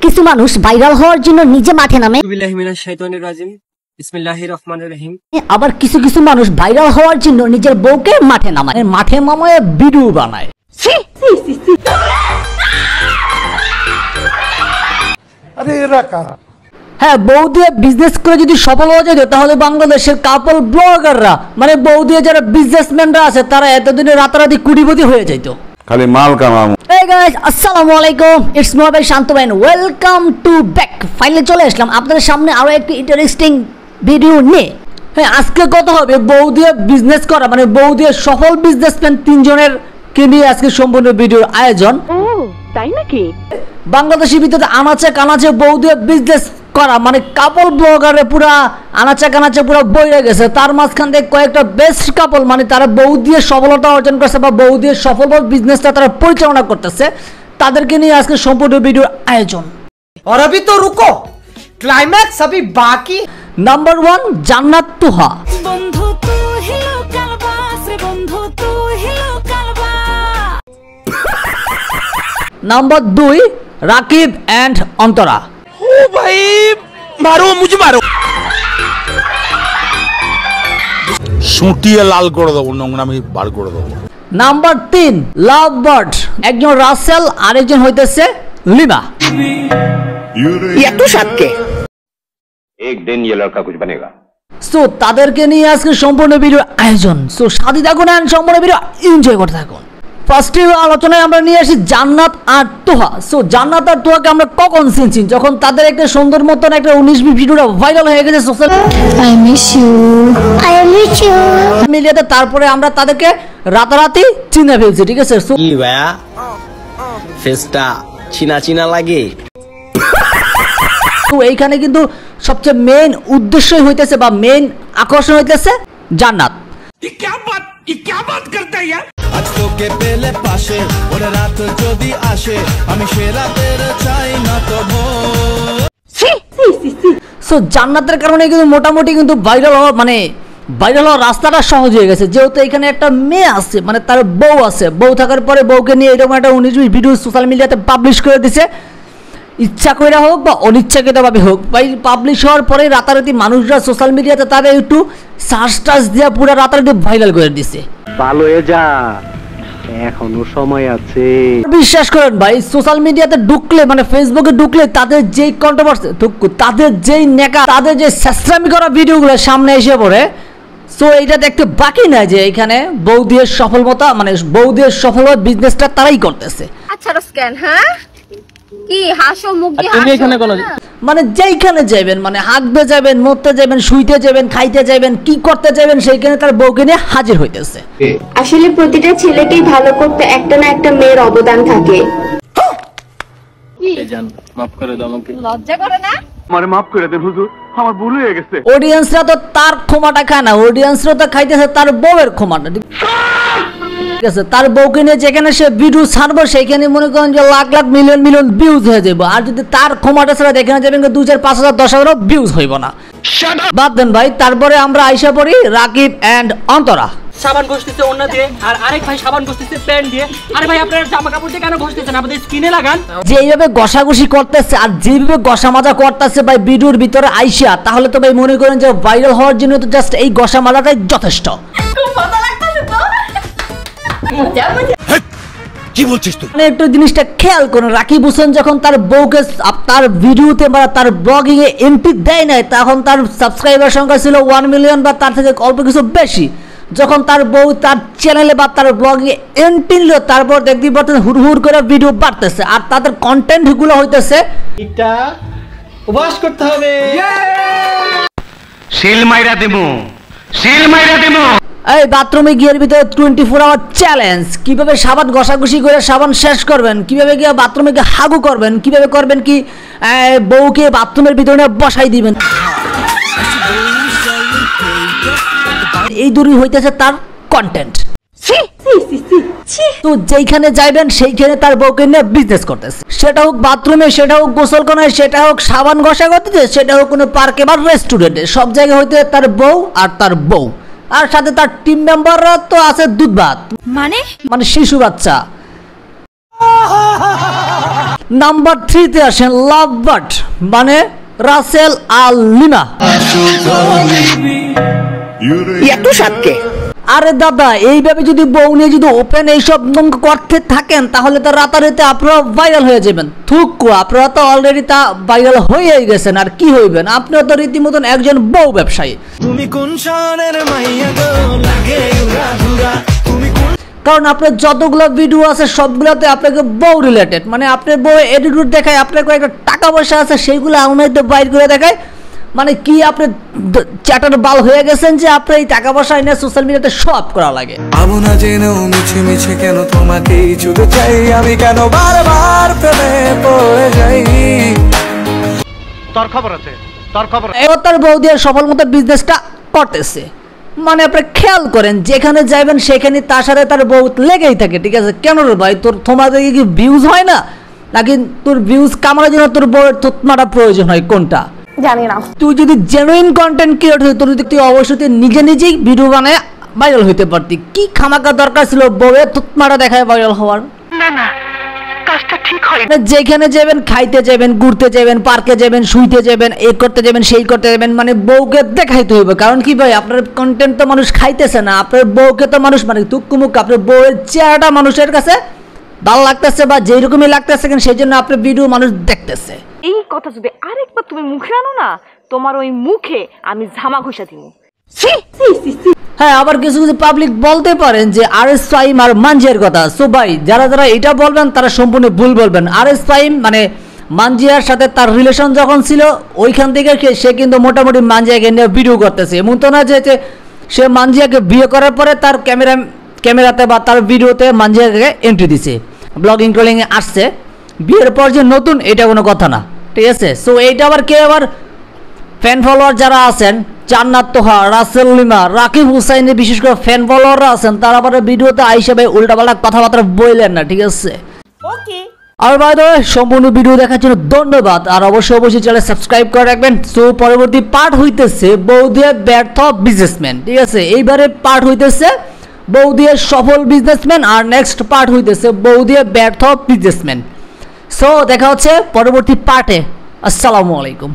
কিছু মানুষ ভাইরাল হওয়ার জন্য নিজে মাঠে নামে, বিসমিল্লাহির রহমানির রহিম। আবার কিছু কিছু মানুষ ভাইরাল হওয়ার জন্য নিজের বউকে মাঠে নামায়, মাঠে নামায় ভিডিও বানায়। হ্যাঁ, বউ দিয়ে বিজনেস করে যদি সফল হওয়া যেত তাহলে বাংলাদেশের কাপল ব্লগাররা মানে বউ দিয়ে যারা বিজনেসম্যানরা আছে তারা এতদিনে রাতারাতি কোটিপতি হয়ে যেত। খালি মাল কামাম। Hey guys, আসসালামু আলাইকুম, ইটস মি ভাই শান্ত ভাই, ওয়েলকাম টু ব্যাক। ফাইনালি চলে আসলাম আপনাদের সামনে আরো একটি ইন্টারেস্টিং ভিডিও নিয়ে। হ্যাঁ, আজকে কথা হবে বউ দিয়ে বিজনেস করা মানে বউ দিয়ে সফল বিজনেসম্যান তিনজনের কে নিয়ে আজকে সম্পূর্ণ ভিডিওর আয়োজন। ও তাই নাকি? বাংলাদেশের ভিতরে আনাচে কানাচে বউ দিয়ে বিজনেস করা মানে কাপল ব্লগারে পুরা আনাচে কানাচে পুরো বইরে গেছে। তার মাঝখান থেকে কয়েকটা বেস্ট কাপল মানে তারা বউ দিয়ে সফলতা অর্জন করছে বা বউ দিয়ে সফলভাবে বিজনেসটা তারা পরিচালনা করতেছে, তাদেরকে নিয়ে আজকে সম্পূর্ণ ভিডিওর আয়োজন। और अभी तो रुको, क्लाइमैक्स अभी बाकी। নাম্বার 1 জান্নাত তুহা, বন্ধু তু হিলো কালবাস রে বন্ধু তু হিলো কালবাস। Number 2 Rakib and Antara. ओ भाई मारो मुझे मारो। সুটিয়ে লাল করে দেবো, নোংরামি বার করে দেবো। নাম্বার 3 লাভ বার্ড, একজন রাসেল আর একজন হইতেছে লিমা। ये तो साथके एक दिन ये लड़का कुछ बनेगा। সো তাদেরকে নিয়ে আজকে সম্পূর্ণ ভিডিওর আয়োজন। সো সাথে থাকুন আর সম্পূর্ণ ভিডিও এনজয় করতে থাকুন। ফার্স্টে আলোচনায় আমরা নিয়ে আসি জান্নাত আর তোহা। সো জান্নাত আর তোহাকে আমরা কখন চিনছি? যখন তাদের একটা সুন্দর মতন একটা 19-20 ভিডিওটা ভাইরাল হয়ে গেছে সোশ্যাল মিডিয়াতে, তারপরে আমরা তাদেরকে রাতারাতি চিনে ফেলছি, ঠিক আছে? সো কি ভাইয়া ফেসটা চিনা চিনা লাগে। তো এইখানে কিন্তু সবচেয়ে মেইন উদ্দেশ্যই হইতেছে বা মেইন আকর্ষণ হইতেছে জান্নাত। क्या बात करता है यार? আজ তোকে পেলে পাশে ওরে রাত যদি আসে আমি সেরা তেরে চাই না তো সো জান্নাতের কারণে কিন্তু মোটামুটি কিন্তু ভাইরাল হওয়ার রাস্তাটা সহজ হয়ে গেছে, যেহেতু এখানে একটা মেয়ে আছে মানে তার বউ আছে। বউ থাকার পরে বউকে নিয়ে এরকম একটা 19-20 ভিডিও সোশ্যাল মিডিয়াতে পাবলিশ করে দিছে, ইচ্ছা করে হোক বা অনিচ্ছাকৃতভাবে হোক। ভাই পাবলিশ হওয়ার পরে রাতারাতি মানুষরা সোশ্যাল মিডিয়াতে তাদের একটু সার্চ টার্চ দিয়ে পুরো রাতারাতি ভাইরাল করে দিছে। ভালো হয়ে যা, এখনো সময় আছে। বিশ্বাস করেন ভাই, সোশ্যাল মিডিয়াতে ঢুকলে মানে ফেসবুকে ঢুকলে তাদের যেই কন্ট্রোভার্সি, তাদের যেই নেকা, তাদের যে শেষরামি করা ভিডিওগুলো সামনে এসে পড়ে। সো এইটা দেখতে বাকি নাই যে এখানে বউ দিয়ে সফলতা মানে বউ দিয়ে সফল বিজনেসটা তারাই করতেছে। আচ্ছা স্ক্যান, হ্যাঁ কি হাসো মুখ দিয়ে তুমি এখানে কোন মানে যেইখানে যাবেন মানে হাঁকতে যাবেন, মরতে যাবেন, শুইতে যাবেন, খাইতে যাবেন, কি করতে যাবেন সেইখানে তার বউকে নিয়ে হাজির হইতেছে। আসলে প্রতিটা ছেলেকেই ভালো করতে একটা না একটা মেয়ের অবদান থাকে। জান মাফ করে দাও আমাকে। লজ্জা করে না? আমারে মাফ করে দেন হুজুর, আমার ভুল হয়ে গেছে। অডিয়েন্সরা তো তার ক্ষমাটা খায় না, অডিয়েন্সরা তো খাইতেছে তার বউয়ের ক্ষমাটা, ঠিক আছে? তার বউকে নিয়ে যেখানে সে ভিডিও ছাড়বো সেইখানে মনে করেন যে lakh lakh million million views হয়ে যাবে। আর যদি তার ক্ষমাটা ছাড়া দেখে যাবেন 2,000, 5,000, 10,000 ভিউজ হইব না। বাদ দেন ভাই। তারপরে আমরা আইসা পড়ি রাকিব এন্ড অন্তরা। সাবান ঘষতেছে ওন্না দিয়ে আর আরেক ভাই সাবান ঘষতেছে প্যান্ট দিয়ে। আরে ভাই আপনারা জামা কাপড় দিয়ে কেন ঘষতেছেন? আপনাদের স্কিনে লাগান। যেইভাবে ঘষাঘষি করতেছে আর যেভাবে ঘষা মাজা করতেছে ভাই ভিডিওর ভিতরে আইসা, তাহলে তো ভাই মনে করেন যে ভাইরাল হওয়ার জন্য তো জাস্ট এই ঘষা মাজাটাই যথেষ্ট। খুব মজা লাগতেছে তো। কি বলছিস তুই? মানে একটু জিনিসটা খেয়াল করুন, রাকিব হোসেন যখন তার বউকে তার ভিডিওতে বা তার ব্লগিং এ এন্ট্রি দেয় নাই তখন তার সাবস্ক্রাইবার সংখ্যা ছিল 1 মিলিয়ন বা তার থেকে অল্প কিছু বেশি। যখন তার বউ তার চ্যানেলে বা তার ব্লগে এন্ট্রি নিল তারপর দেখতে পাচ্ছেন হুড় করে ভিডিও বাড়তেছে আর তাদের কন্টেন্ট গুলো হইতেছে এটা উপবাস করতে হবে। সিল মাইরা দেবো, সিল মাইরা দেবো। এই বাথরুমে গিয়ে ভিতরে 24 আওয়ার চ্যালেঞ্জ, কিভাবে সাবান ঘষাঘষি করে সাবান শেষ করবেন, কিভাবে গিয়ে বাথরুমে গিয়ে হাগু করবেন, কিভাবে করবেন কি বউকে বাথরুমের ভিতরে বসাই দিবেন, এই দূরই হইতেছে তার কন্টেন্ট। তো যেইখানে যাইবেন সেইখানে তার বউকে নিয়ে বিজনেস করতেছে, সেটা হোক বাথরুমে, সেটা হোক গোসলখানায়, সেটা হোক সাবান ঘষা করতেছে, সেটা হোক কোনো পার্কে বা রেস্টুরেন্টে, সব জায়গায় হইতে তার বউ আর তার বউ। আর সাথে তার টিম মেম্বাররা তো আছে দুধ ভাত, মানে শিশু বাচ্চা। নাম্বার 3 তে আসেন লাভ বার্ড মানে রাসেল আর লিমা। এত সাতকে আরে দাদা, এইভাবে যদি বউ নিয়ে যদি ওপেন এইসব করতে থাকেন তাহলে তো রাতারাতি আপনারা ভাইরাল হয়ে যাবেন। থুকু, আপনারা তো অলরেডি তা ভাইরাল হয়েই গেছেন, আর কি হইবেন? আপনারা তো রীতিমতন একজন বউ ব্যবসায়ী। তুমি কোন শহরের মাইয়া গো লাগে উড়াধুরা, তুমি কোন কারণ আপনার যতগুলো ভিডিও আছে সবগুলোতে আপনাকে বউ রিলেটেড, মানে আপনার বউ এটিটিউড দেখায়, আপনার কয়েকটা টাকা পয়সা আছে সেইগুলো আমাদের বাইর করে দেখায়। মানে কি আপনি চ্যাটার বাল হয়ে গেছেন যে আপনার এই টাকা পয়সা এনে সোশ্যাল মিডিয়াতে শো আপ করা লাগে। পাবো না জেনেও মিছে মিছে কেন তোমাকেই ছুঁতে চাই, আমি কেন বারবার প্রেমে পড়ে যাই। তোর খবর আছে, তোর খবর এবার তার বউ দিয়ে সফল মতো বিজনেসটা করতেছে। মানে আপনি খেয়াল করেন যেখানে যাইবেন সেখানে তার সাথে তার বউ লেগেই থাকে, ঠিক আছে? কেন রে ভাই, তোর তোমাদের কি ভিউজ হয় না, নাকি তোর ভিউজ কামানোর জন্য তোর বউয়ের থুতমাটা প্রয়োজন হয়, কোনটা জানি না। তুই যদি জেনুইন কন্টেন্ট ক্রিয়েট হই তোর তুই অবশ্যই নিজে নিজেই ভিডিও বানায় ভাইরাল হইতে পারতি। কি খামাকা দরকার ছিল বউয়ের থুতমাটা দেখায় ভাইরাল হওয়ার? না না, কাজটা ঠিক হয়। যেখানে যাবেন, খাইতে যাবেন, ঘুরতে যাবেন, পার্কে যাবেন, শুইতে যাবেন, এই করতে যাবেন, সেই করতে যাবেন, মানে বউকে দেখাইতে হইবে। কারণ কি ভাই, আপনার কন্টেন্ট তো মানুষ খাইতেছে না, আপনার বউকে তো মানুষ মানে তুকুমুক, আপনার বউয়ের চেহারাটা মানুষের কাছে ভালো লাগতেছে বা যেই রকমই লাগতেছে সেই জন্য আপনার ভিডিও মানুষ দেখতেছে। এই কথা যদি আরেকবার তুমি মুখে আনো না, তোমার ওই মুখে আমি ঝামা ঘষা দিব। হ্যাঁ, আবার কিছু কিছু পাবলিক বলতে পারেন যে আরএস ফাহিম আর মানজিয়ার কথা। সো ভাই, যারা যারা এটা বলবেন তারা সম্পূর্ণ ভুল বলবেন। আরএস ফাহিম মানে মানজিয়ার সাথে তার রিলেশন যখন ছিল ওইখান থেকে সে কিন্তু মোটামুটি মানজিয়াকে নিয়ে ভিডিও করতেছে। এমন তো না যে সে মানজিয়াকে বিয়ে করার পরে তার ক্যামেরাতে বা তার ভিডিওতে মানজিয়াকে এন্ট্রি দিছে, ব্লগিং ট্রলিং এ আসছে। বিয়ের পর যে নতুন, এটা কোনো কথা না, ঠিক আছে? সো এইটা আবার কে আবার ফ্যান ফলোয়ার যারা আছেন, জান্নাত তোহা, রাসেল লিমা, রাকিব হুসাইনের বিশেষ করে ফ্যান ফলোয়াররা আছেন, তারা আবার ভিডিওতে আইসা ভাই উল্টাপাল্টা কথাবার্তা বললেন না, ঠিক আছে? ওকে। আর বাই দ্য ওয়ে, সম্পূর্ণ ভিডিও দেখার জন্য ধন্যবাদ। আর অবশ্যই চ্যানেল সাবস্ক্রাইব করে রাখবেন। সো পরবর্তী পার্ট হইতেছে বউ দিয়ে ব্যর্থ বিজনেসম্যান, ঠিক আছে? এইবারে পার্ট হইতেছে বউ দিয়ে সফল বিজনেসম্যান, আর নেক্সট পার্ট হইতেছে বউ দিয়ে ব্যর্থ বিজনেসম্যান। সো দেখা হচ্ছে পরবর্তী পার্টে। আসসালামু আলাইকুম।